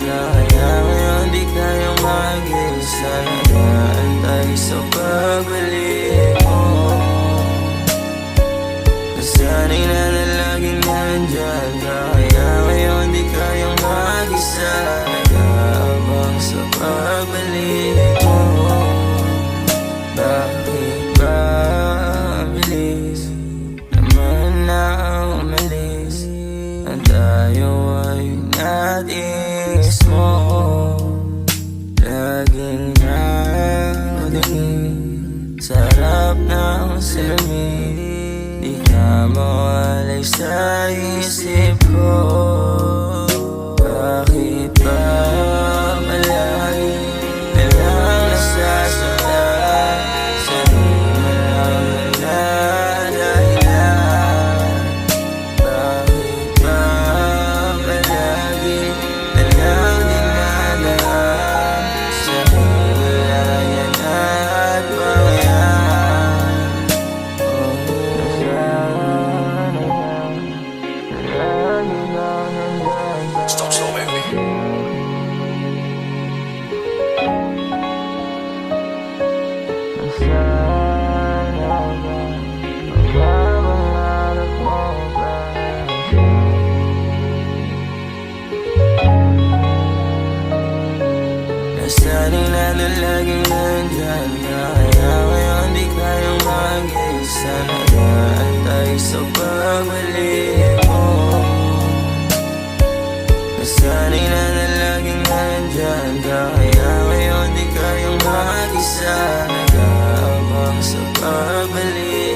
ka, kaya ngayon di kayang mag-isa. Nag-aantay sa pagbalik mo. Nasanay na laging nandyan ka, kaya ngayon di kayang mag-isa. Nag-aabang sa pagbalik mo. Bakit ba bilis naman na umalis? Ang tayo ay natis mo. Laging nakatingin sa harap ng salamin. Di ka mawalay sa isip ko. Bakit ba palagi nalang nasasaktan? Sa'yo lang na dahilan. Bakit ba palagi nalang dinadaan? Sa'yo lang yan at mangyan. Stop slow, baby. Nasanay na laging nandyan ka, kaya ngayon di kayang mag-isa. Nag-aantay sa pagbalik mo. Nasanay na laging nandyan ka, kaya ngayon di kayang mag-isa. Nag-aabang sa pagbalik